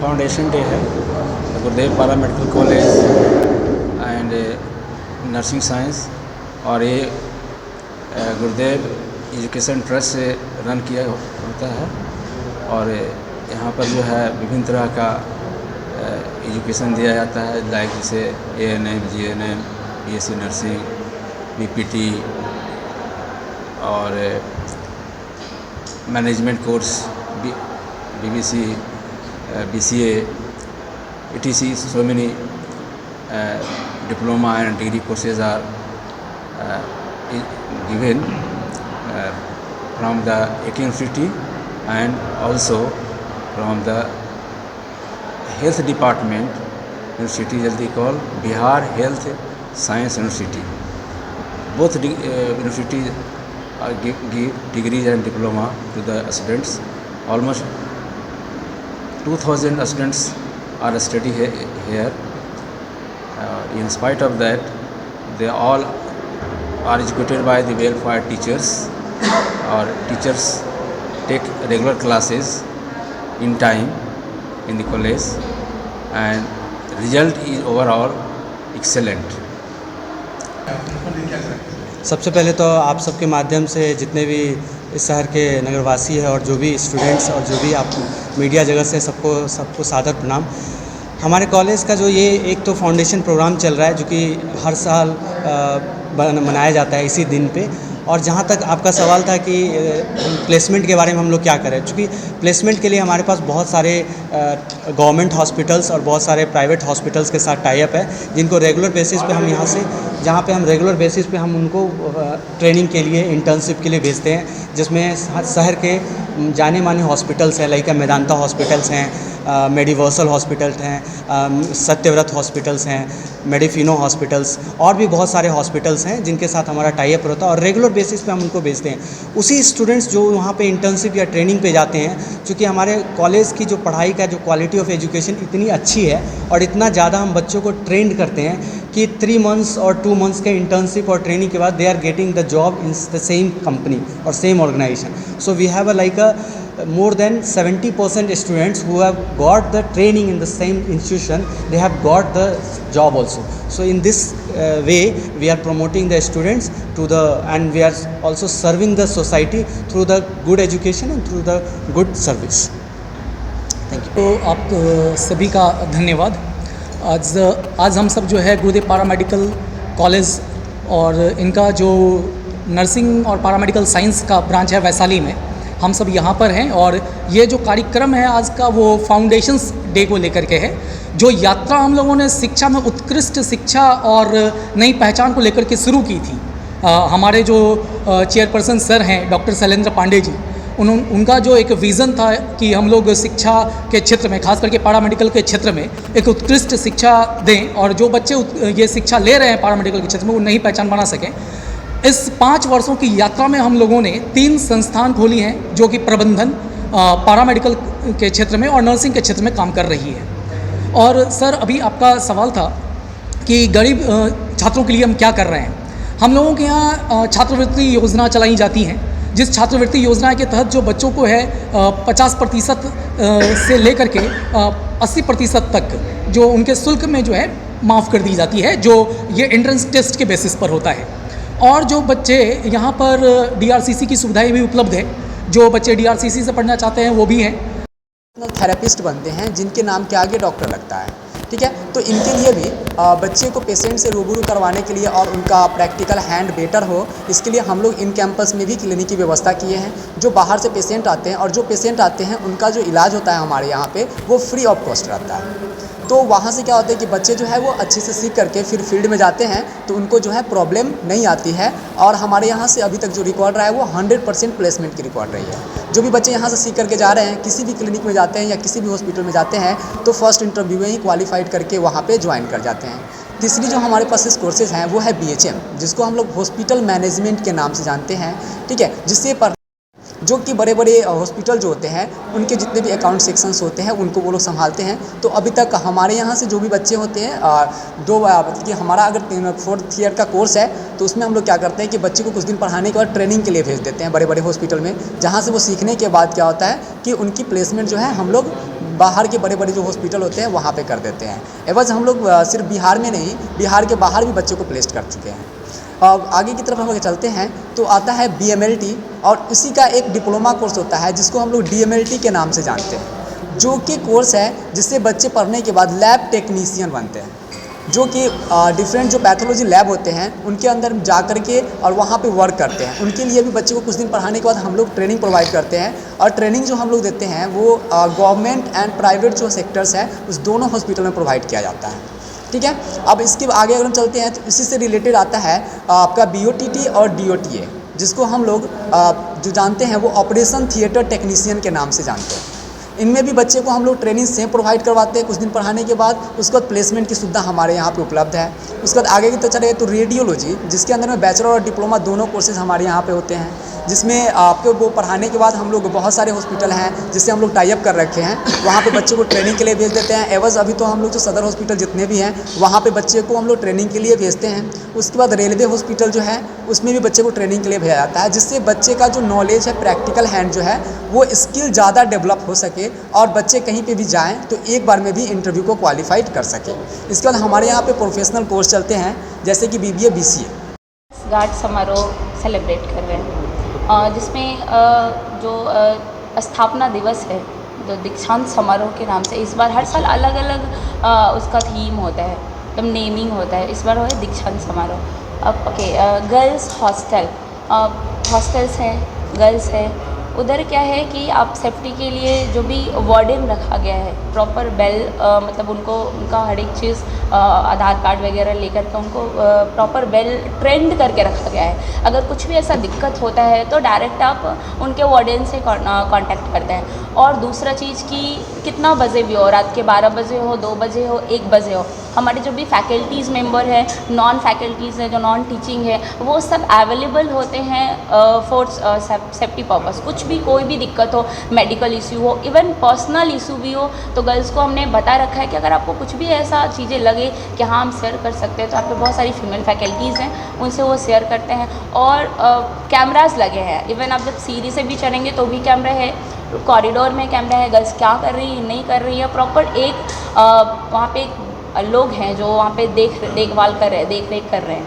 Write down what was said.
Foundation day है गुरुदेव पारा medical college and nursing science, और ये गुरुदेव एजुकेशन ट्रस्ट से रन किया होता है। और यहाँ पर जो है विभिन्न तरह का एजुकेशन दिया जाता है, लाइक जैसे ANM, GNM, BSc nursing, BPT और management course, BBC, BCA, etc. So many diploma and degree courses are given from the AK University and also from the health department university, that they call Bihar Health Science University. Both universities give degrees and diploma to the students. Almost 2000 students are study here. In spite of that, they all are educated by the welfare teachers, or teachers take regular classes in time in the college, and result is overall excellent. सबसे पहले तो आप सबके माध्यम से जितने भी इस शहर के नगरवासी हैं और जो भी स्टूडेंट्स और जो भी आप मीडिया जगत से सबको सादर प्रणाम। हमारे कॉलेज का जो ये एक तो फाउंडेशन प्रोग्राम चल रहा है जो कि हर साल मनाया जाता है इसी दिन पे। और जहाँ तक आपका सवाल था कि प्लेसमेंट के बारे में हम लोग क्या करें, चूँकि प्लेसमेंट के लिए हमारे पास बहुत सारे गवर्नमेंट हॉस्पिटल्स और बहुत सारे प्राइवेट हॉस्पिटल्स के साथ टाई अप है, जिनको रेगुलर बेसिस पे हम यहाँ से जहाँ पे हम रेगुलर बेसिस पे हम उनको ट्रेनिंग के लिए, इंटर्नशिप के लिए भेजते हैं, जिसमें शहर के जाने माने हॉस्पिटल्स हैं, लाइक मेदांता हॉस्पिटल्स हैं, मेडिवर्सल हॉस्पिटल्स हैं, सत्यव्रत हॉस्पिटल्स हैं, मेडिफिनो हॉस्पिटल्स, और भी बहुत सारे हॉस्पिटल्स हैं जिनके साथ हमारा टाई अप होता है और रेगुलर बेसिस पे हम उनको भेजते हैं। उसी स्टूडेंट्स जो वहाँ पे इंटर्नशिप या ट्रेनिंग पे जाते हैं, क्योंकि हमारे कॉलेज की जो पढ़ाई का जो क्वालिटी ऑफ एजुकेशन इतनी अच्छी है और इतना ज़्यादा हम बच्चों को ट्रेंड करते हैं कि 3 months और 2 months के इंटर्नशिप और ट्रेनिंग के बाद they are getting the job in the same company और same organisation. So we have more than 70% students who have got the training in the same institution, they have got the job also. So in this way we are promoting the students to the, and we are also serving the society through the good education and through the good service. Thank you. तो आप सभी का धन्यवाद। आज हम सब जो है गुरुदेव पारा मेडिकल कॉलेज और इनका जो नर्सिंग और पारामेडिकल साइंस का ब्रांच है वैशाली में, हम सब यहाँ पर हैं। और ये जो कार्यक्रम है आज का वो फाउंडेशंस डे को लेकर के है। जो यात्रा हम लोगों ने शिक्षा में उत्कृष्ट शिक्षा और नई पहचान को लेकर के शुरू की थी, हमारे जो चेयरपर्सन सर हैं डॉक्टर शैलेंद्र पांडे जी, उनका जो एक विज़न था कि हम लोग शिक्षा के क्षेत्र में, खास करके पारामेडिकल के क्षेत्र में एक उत्कृष्ट शिक्षा दें और जो बच्चे ये शिक्षा ले रहे हैं पारामेडिकल के क्षेत्र में वो नई पहचान बना सकें। इस 5 वर्षों की यात्रा में हम लोगों ने 3 संस्थान खोली हैं जो कि प्रबंधन, पारामेडिकल के क्षेत्र में और नर्सिंग के क्षेत्र में काम कर रही है। और सर, अभी आपका सवाल था कि गरीब छात्रों के लिए हम क्या कर रहे हैं। हम लोगों के यहाँ छात्रवृत्ति योजना चलाई जाती हैं, जिस छात्रवृत्ति योजना के तहत जो बच्चों को है 50% से लेकर के 80% तक जो उनके शुल्क में जो है माफ़ कर दी जाती है, जो ये एंट्रेंस टेस्ट के बेसिस पर होता है। और जो बच्चे यहाँ पर DRCC की सुविधाएं भी उपलब्ध है, जो बच्चे DRCC से पढ़ना चाहते हैं वो भी हैं। थेरेपिस्ट बनते हैं जिनके नाम के आगे डॉक्टर लगता है, ठीक है। तो इनके लिए भी बच्चे को पेशेंट से रूबरू करवाने के लिए और उनका प्रैक्टिकल हैंड बेटर हो, इसके लिए हम लोग इन कैंपस में भी क्लिनिक की व्यवस्था किए हैं। जो बाहर से पेशेंट आते हैं और जो पेशेंट आते हैं उनका जो इलाज होता है हमारे यहाँ पे वो फ्री ऑफ कॉस्ट रहता है। तो वहाँ से क्या होता है कि बच्चे जो है वो अच्छे से सीख करके फिर फील्ड में जाते हैं तो उनको जो है प्रॉब्लम नहीं आती है। और हमारे यहाँ से अभी तक जो रिकॉर्ड रहा है वो 100% प्लेसमेंट की रिकॉर्ड रही है। जो भी बच्चे यहाँ से सीख करके जा रहे हैं, किसी भी क्लिनिक में जाते हैं या किसी भी हॉस्पिटल में जाते हैं तो फर्स्ट इंटरव्यू में ही क्वालिफाइड करके वहाँ पे ज्वाइन कर जाते हैं। तीसरी जो हमारे पास इस कोर्सेज हैं वो है BHM, जिसको हम लोग हॉस्पिटल मैनेजमेंट के नाम से जानते हैं, ठीक है। जिससे जो कि बड़े बड़े हॉस्पिटल जो होते हैं उनके जितने भी अकाउंट सेक्शंस होते हैं उनको वो लोग संभालते हैं। तो अभी तक हमारे यहाँ से जो भी बच्चे होते हैं मतलब कि हमारा अगर 4th ईयर का कोर्स है तो उसमें हम लोग क्या करते हैं कि बच्चे को कुछ दिन पढ़ाने के बाद ट्रेनिंग के लिए भेज देते हैं बड़े बड़े हॉस्पिटल में, जहाँ से वो सीखने के बाद क्या होता है कि उनकी प्लेसमेंट जो है हम लोग बाहर के बड़े बड़े जो हॉस्पिटल होते हैं वहाँ पे कर देते हैं। एवज हम लोग सिर्फ बिहार में नहीं, बिहार के बाहर भी बच्चों को प्लेस्ड कर चुके हैं। और आगे की तरफ हम लोग चलते हैं तो आता है BMLT, और इसी का एक डिप्लोमा कोर्स होता है जिसको हम लोग DMLT के नाम से जानते हैं, जो कि कोर्स है जिससे बच्चे पढ़ने के बाद लैब टेक्नीशियन बनते हैं, जो कि डिफरेंट जो पैथोलॉजी लैब होते हैं उनके अंदर जा कर के और वहाँ पे वर्क करते हैं। उनके लिए भी बच्चे को कुछ दिन पढ़ाने के बाद हम लोग ट्रेनिंग प्रोवाइड करते हैं, और ट्रेनिंग जो हम लोग देते हैं वो गवर्नमेंट एंड प्राइवेट जो सेक्टर्स हैं उस दोनों हॉस्पिटल में प्रोवाइड किया जाता है। ठीक है, अब इसके आगे अगर हम चलते हैं तो इसी से रिलेटेड आता है आपका BOTT और DOTA, जिसको हम लोग जो जानते हैं वो ऑपरेशन थिएटर टेक्नीशियन के नाम से जानते हैं। इनमें भी बच्चे को हम लोग ट्रेनिंग सेम प्रोवाइड करवाते हैं कुछ दिन पढ़ाने के बाद। उसके बाद प्लेसमेंट की सुविधा हमारे यहाँ पे उपलब्ध है। उसके बाद आगे की तरफ चले तो रेडियोलॉजी, जिसके अंदर में बैचलर और डिप्लोमा दोनों कोर्सेज हमारे यहाँ पे होते हैं, जिसमें आपको वो पढ़ाने के बाद हम लोग बहुत सारे हॉस्पिटल हैं जिससे हम लोग टाई अप कर रखे हैं, वहाँ पे बच्चे को ट्रेनिंग के लिए भेज देते हैं। एवज अभी तो हम लोग जो सदर हॉस्पिटल जितने भी हैं वहाँ पे बच्चे को हम लोग ट्रेनिंग के लिए भेजते हैं। उसके बाद रेलवे हॉस्पिटल जो है उसमें भी बच्चे को ट्रेनिंग के लिए भेजा जाता है, जिससे बच्चे का जो नॉलेज है, प्रैक्टिकल हैंड जो है, वो स्किल ज़्यादा डेवलप हो सके और बच्चे कहीं पे भी जाएँ तो एक बार में भी इंटरव्यू को क्वालिफाइड कर सके। इसके बाद हमारे यहाँ पे प्रोफेशनल कोर्स चलते हैं जैसे कि BBA BCA। गार्ड समारोह सेलिब्रेट कर रहे हैं जिसमें जो स्थापना दिवस है, जो दीक्षांत समारोह के नाम से, इस बार हर साल अलग अलग उसका थीम होता है, मतलब नेमिंग होता है। इस बार हो है दीक्षांत समारोह। अब ओके, गर्ल्स हॉस्टल, हॉस्टल्स हैं, गर्ल्स है, उधर क्या है कि आप सेफ्टी के लिए जो भी वार्डन रखा गया है, प्रॉपर बेल, मतलब उनको उनका हर एक चीज़ आधार कार्ड वगैरह लेकर के उनको प्रॉपर बेल ट्रेंड करके रखा गया है। अगर कुछ भी ऐसा दिक्कत होता है तो डायरेक्ट आप उनके वार्डन से कांटेक्ट करते हैं। और दूसरा चीज़ कि कितना बजे भी हो, रात के 12 बजे हो, 2 बजे हो, 1 बजे हो, हमारे जो भी फैकल्टीज़ मेंबर हैं, नॉन फैकल्टीज़ हैं, जो नॉन टीचिंग है, वो सब अवेलेबल होते हैं फॉर सेफ्टी पर्पस। कुछ भी कोई भी दिक्कत हो, मेडिकल इशू हो, इवन पर्सनल इशू भी हो, तो गर्ल्स को हमने बता रखा है कि अगर आपको कुछ भी ऐसा चीज़ें लगे कि हाँ हम शेयर कर सकते हैं, तो आप पे बहुत सारी फीमेल फैकल्टीज़ हैं, उनसे वो शेयर करते हैं। और कैमरास लगे हैं, इवन आप जब सीढ़ी से भी चढ़ेंगे तो भी कैमरा है, कॉरिडोर में कैमरा है, गर्ल्स क्या कर रही है, नहीं कर रही है, प्रॉपर एक वहाँ पे लोग हैं जो वहाँ पे देख रेख कर रहे हैं।